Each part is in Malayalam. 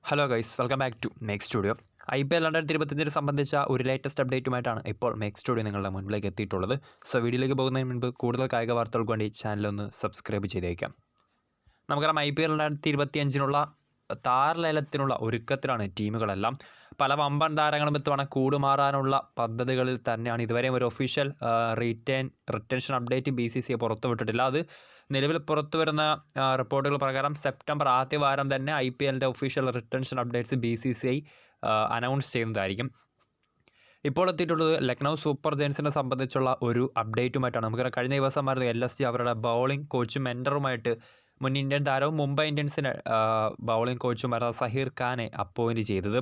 Hello guys, welcome back to make studio. IPL 2025 സംബന്ധിച്ച ഒരു ലേറ്റസ്റ്റ് അപ്ഡേറ്റുമായിട്ടാണ് ഇപ്പോൾ മേക്ക് സ്റ്റുഡിയോ നിങ്ങളുടെ മുൻപിലേക്ക് എത്തിയിട്ടുള്ളത്. സോ വീഡിയോയിലേക്ക് പോകുന്നതിന് മുൻപ് കൂടുതൽ കായിക വാർത്തകൾക്ക് വേണ്ടി ചാനലൊന്ന് സബ്സ്ക്രൈബ് ചെയ്തേക്കാം. നമുക്കറിയാം IPL 2025 താരലേലത്തിനുള്ള ഒരുക്കത്തിലാണ് ടീമുകളെല്ലാം. പല വമ്പൻ താരങ്ങളും ഇത്തവണ കൂടുമാറാനുള്ള പദ്ധതികളിൽ തന്നെയാണ്. ഇതുവരെയും ഒരു ഒഫീഷ്യൽ റിട്ടൻഷൻ അപ്ഡേറ്റ് BCCI പുറത്തുവിട്ടിട്ടില്ല. അത് നിലവിൽ പുറത്തു വരുന്ന റിപ്പോർട്ടുകൾ പ്രകാരം സെപ്റ്റംബർ ആദ്യ വാരം തന്നെ IPLൻ്റെ official retention updates BCCI announce ചെയ്യുന്നതായിരിക്കും. ഇപ്പോൾ എത്തിയിട്ടുള്ളത് ലക്നൗ സൂപ്പർ ജയൻസിനെ സംബന്ധിച്ചുള്ള ഒരു അപ്ഡേറ്റുമായിട്ടാണ്. നമുക്ക് കഴിഞ്ഞ ദിവസമായിരുന്നു LSG അവരുടെ ബൗളിംഗ് കോച്ചും മെൻറ്ററുമായിട്ട് മുൻ ഇന്ത്യൻ താരവും മുംബൈ ഇന്ത്യൻസിന് ബൗളിംഗ് കോച്ചുമായിരുന്ന സഹീർ ഖാനെ അപ്പോയിൻറ്റ് ചെയ്തത്.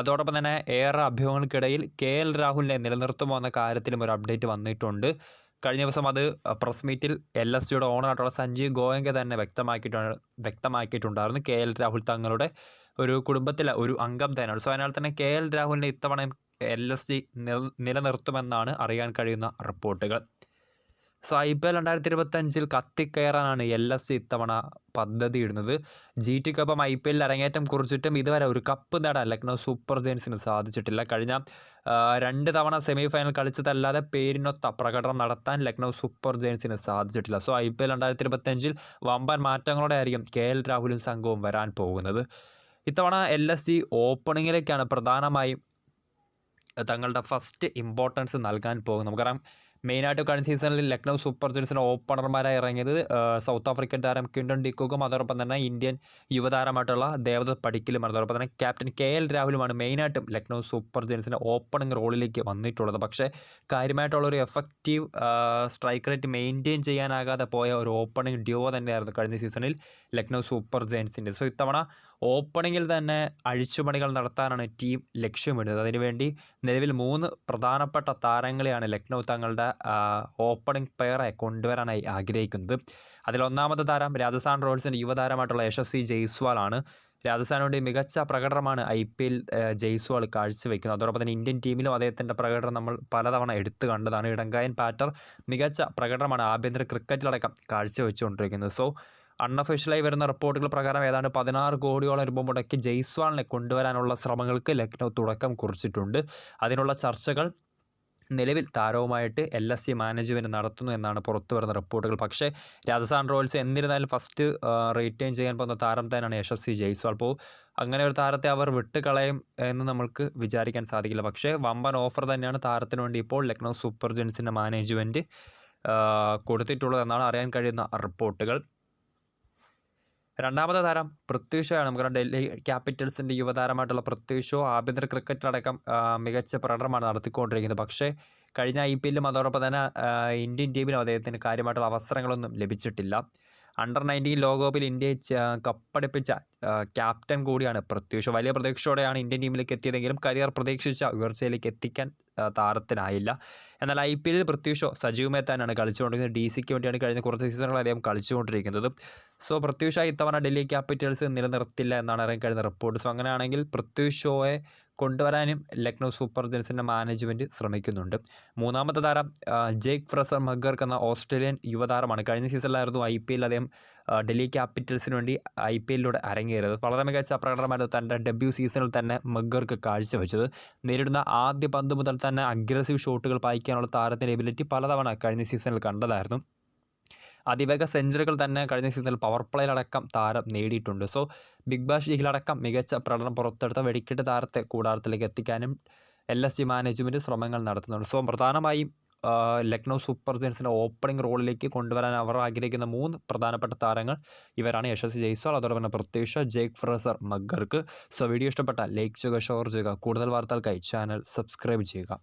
അതോടൊപ്പം തന്നെ ഏറെ അഭ്യൂഹങ്ങൾക്കിടയിൽ KL രാഹുലിനെ നിലനിർത്തുമോ എന്ന കാര്യത്തിലും ഒരു അപ്ഡേറ്റ് വന്നിട്ടുണ്ട്. കഴിഞ്ഞ ദിവസം അത് പ്രസ് മീറ്റിൽ LSGയുടെ ഓണറായിട്ടുള്ള സഞ്ജീവ് ഗോയങ്ക തന്നെ വ്യക്തമാക്കിയിട്ടുണ്ടായിരുന്നു. KL രാഹുൽ തങ്ങളുടെ ഒരു കുടുംബത്തിലെ ഒരു അംഗം തന്നെയാണ്. സോ അതിനാൽ തന്നെ KL രാഹുലിനെ ഇത്തവണ LSG നിലനിർത്തുമെന്നാണ് അറിയാൻ കഴിയുന്ന റിപ്പോർട്ടുകൾ. സോ IPL 2025 കത്തിക്കയറാനാണ് LSG ഇത്തവണ പദ്ധതി ഇടുന്നത്. GTക്കൊപ്പം IPL അരങ്ങേറ്റം കുറിച്ചിട്ടും ഇതുവരെ ഒരു കപ്പ് നേടാൻ ലക്നൗ സൂപ്പർ ജയൻസിന് സാധിച്ചിട്ടില്ല. കഴിഞ്ഞ 2 തവണ സെമി ഫൈനൽ കളിച്ചതല്ലാതെ പേരിനൊത്ത പ്രകടനം നടത്താൻ ലക്നൗ സൂപ്പർ ജയൻസിന് സാധിച്ചിട്ടില്ല. സോ IPL 2025 വമ്പൻ മാറ്റങ്ങളോടെ ആയിരിക്കും KL രാഹുലും സംഘവും വരാൻ പോകുന്നത്. ഇത്തവണ LSG ഓപ്പണിങ്ങിലേക്കാണ് പ്രധാനമായും തങ്ങളുടെ ഫസ്റ്റ് ഇമ്പോർട്ടൻസ് നൽകാൻ പോകുന്നത്. നമുക്കറിയാം മെയിനായിട്ട് കഴിഞ്ഞ സീസണിൽ ലക്നൗ സൂപ്പർ ജയൻസിൻ്റെ ഓപ്പണർമാരായി ഇറങ്ങിയത് സൗത്ത് ആഫ്രിക്കൻ താരം ക്വിൻ്റൺ ഡിക്കോക്കും അതോടൊപ്പം തന്നെ ഇന്ത്യൻ യുവതാരമായിട്ടുള്ള ദേവദത്ത് പടിക്കലുമാണ്. അതോടൊപ്പം തന്നെ ക്യാപ്റ്റൻ KL രാഹുലുമാണ് മെയിനായിട്ടും ലക്നൗ സൂപ്പർ ജയൻസിൻ്റെ ഓപ്പണിംഗ് റോളിലേക്ക് വന്നിട്ടുള്ളത്. പക്ഷേ കാര്യമായിട്ടുള്ളൊരു എഫക്റ്റീവ് സ്ട്രൈക്ക് റേറ്റ് മെയിൻറ്റെയിൻ ചെയ്യാനാകാതെ പോയ ഒരു ഓപ്പണിംഗ് ഡ്യുവോ തന്നെയായിരുന്നു കഴിഞ്ഞ സീസണിൽ ലക്നൗ സൂപ്പർ ജയൻസിൻ്റെ. സോ ഇത്തവണ ഓപ്പണിങ്ങിൽ തന്നെ അഴിച്ചുപണികൾ നടത്താനാണ് ടീം ലക്ഷ്യമിടുന്നത്. അതിനുവേണ്ടി നിലവിൽ 3 പ്രധാനപ്പെട്ട താരങ്ങളെയാണ് ലക്നൗ തങ്ങളുടെ ഓപ്പണിംഗ് പെയറെ കൊണ്ടുവരാനായി ആഗ്രഹിക്കുന്നത്. അതിലൊന്നാമത്തെ താരം രാജസ്ഥാൻ റോയൽസിൻ്റെ യുവതാരമായിട്ടുള്ള യശസ്വി ജയ്സ്വാളാണ്. രാജസ്ഥാന് വേണ്ടി മികച്ച പ്രകടനമാണ് IPL ജയ്സ്വാൾ കാഴ്ചവെക്കുന്നത്. അതോടൊപ്പം തന്നെ ഇന്ത്യൻ ടീമിലും അദ്ദേഹത്തിൻ്റെ പ്രകടനം നമ്മൾ പലതവണ എടുത്തു കണ്ടതാണ്. ഇടങ്കായൻ പാറ്റർ മികച്ച പ്രകടനമാണ് ആഭ്യന്തര ക്രിക്കറ്റിലടക്കം കാഴ്ചവെച്ചുകൊണ്ടിരിക്കുന്നത്. സോ അൺഒഫീഷ്യലായി വരുന്ന റിപ്പോർട്ടുകൾ പ്രകാരം ഏതാണ്ട് 16 കോടിയോളം രൂപ മുടക്കി ജയ്സ്വാളിനെ കൊണ്ടുവരാനുള്ള ശ്രമങ്ങൾക്ക് ലക്നൗ തുടക്കം കുറിച്ചിട്ടുണ്ട്. അതിനുള്ള ചർച്ചകൾ നിലവിൽ താരവുമായിട്ട് LSG മാനേജ്മെൻറ്റ് നടത്തുന്നു എന്നാണ് പുറത്തു വരുന്ന റിപ്പോർട്ടുകൾ. പക്ഷേ രാജസ്ഥാൻ റോയൽസ് എന്നിരുന്നാലും ഫസ്റ്റ് റീറ്റെയിൻ ചെയ്യാൻ പോകുന്ന താരം തന്നെയാണ് യശസ്വി ജയ്സ്വാൾ. അപ്പോൾ അങ്ങനെ ഒരു താരത്തെ അവർ വിട്ടുകളയും എന്ന് നമ്മൾക്ക് വിചാരിക്കാൻ സാധിക്കില്ല. പക്ഷേ വമ്പൻ ഓഫർ തന്നെയാണ് താരത്തിന് വേണ്ടി ഇപ്പോൾ ലക്നൗ സൂപ്പർ ജയൻസിൻ്റെ മാനേജ്മെൻറ്റ് കൊടുത്തിട്ടുള്ളതെന്നാണ് അറിയാൻ കഴിയുന്ന റിപ്പോർട്ടുകൾ. രണ്ടാമത്തെ താരം പൃഥ്വി ഷോയാണ്. നമുക്ക് ഡൽഹി ക്യാപിറ്റൽസിൻ്റെ യുവതാരമായിട്ടുള്ള പൃഥ്വി ഷോ ആഭ്യന്തര ക്രിക്കറ്റിലടക്കം മികച്ച പ്രകടനമാണ് നടത്തിക്കൊണ്ടിരിക്കുന്നത്. പക്ഷേ കഴിഞ്ഞ IPLലും അതോടൊപ്പം തന്നെ ഇന്ത്യൻ ടീമിലും അദ്ദേഹത്തിന് കാര്യമായിട്ടുള്ള അവസരങ്ങളൊന്നും ലഭിച്ചിട്ടില്ല. അണ്ടർ 19 ലോകകപ്പിൽ ഇന്ത്യയെ കപ്പടിപ്പിച്ച ക്യാപ്റ്റൻ കൂടിയാണ് പൃഥ്വി ഷോ. വലിയ പ്രതീക്ഷയോടെയാണ് ഇന്ത്യൻ ടീമിലേക്ക് എത്തിയതെങ്കിലും കരിയർ പ്രതീക്ഷിച്ച ഉയർച്ചയിലേക്ക് എത്തിക്കാൻ താരത്തിനായില്ല. എന്നാൽ IPLൽ പൃഥ്വി ഷോ സജീവമായി തന്നെയാണ് കളിച്ചുകൊണ്ടിരിക്കുന്നത്. DCക്ക് വേണ്ടിയാണ് കഴിഞ്ഞ കുറച്ച് സീസണുകൾ അദ്ദേഹം കളിച്ചുകൊണ്ടിരിക്കുന്നത്. സോ പൃഥ്വി ഷോ ഇത്തവണ ഡൽഹി ക്യാപിറ്റൽസ് നിലനിർത്തില്ല എന്നാണ് അറിയാൻ കഴിയുന്ന റിപ്പോർട്ട്. സോ അങ്ങനെയാണെങ്കിൽ പൃഥ്വി ഷോയെ കൊണ്ടുവരാനും ലക്നൗ സൂപ്പർ ജയൻസിൻ്റെ മാനേജ്മെൻറ്റ് ശ്രമിക്കുന്നുണ്ട്. മൂന്നാമത്തെ താരം ജേക്ക് ഫ്രസർ മഗ്ഗർക്ക് എന്ന ഓസ്ട്രേലിയൻ യുവതാരമാണ്. കഴിഞ്ഞ സീസണിലായിരുന്നു IPL അദ്ദേഹം ഡൽഹി ക്യാപിറ്റൽസിന് വേണ്ടി IPLലൂടെ അരങ്ങേറിയത്. വളരെ മികച്ച പ്രകടനമായിരുന്നു തൻ്റെ ഡെബ്യൂ സീസണിൽ തന്നെ മഗ്ഗർക്ക് കാഴ്ചവെച്ചത്. നേരിടുന്ന ആദ്യ പന്ത് മുതൽ തന്നെ അഗ്രസീവ് ഷോട്ടുകൾ പായിക്കാനുള്ള താരത്തിൻ്റെ എബിലിറ്റി പലതവണ കഴിഞ്ഞ സീസണിൽ കണ്ടതായിരുന്നു. അതിവേഗ സെഞ്ചുറികൾ തന്നെ കഴിഞ്ഞ സീസണിൽ പവർ പ്ലേയിലടക്കം താരം നേടിയിട്ടുണ്ട്. സോ ബിഗ് ബാഷ് ലീഗിലടക്കം മികച്ച പ്രകടനം പുറത്തെടുത്ത വെടിക്കെട്ട് താരത്തെ കൂടാരത്തിലേക്ക് എത്തിക്കാനും LSG മാനേജ്മെൻറ്റ് ശ്രമങ്ങൾ നടത്തുന്നുണ്ട്. സോ പ്രധാനമായും ലക്നൗ സൂപ്പർ ജയൻസിൻ്റെ ഓപ്പണിംഗ് റോളിലേക്ക് കൊണ്ടുവരാൻ അവർ ആഗ്രഹിക്കുന്ന 3 പ്രധാനപ്പെട്ട താരങ്ങൾ ഇവരാണ്: യശസ്വി ജയ്സ്വാൾ, അതോടൊപ്പം തന്നെ Prithvi Shaw, Jake Fraser McGurk. So video ഇഷ്ടപ്പെട്ടാൽ ലൈക്ക് ചെയ്യുക, ഷെയർ ചെയ്യുക. കൂടുതൽ വാർത്തകൾക്കായി ചാനൽ സബ്സ്ക്രൈബ് ചെയ്യുക.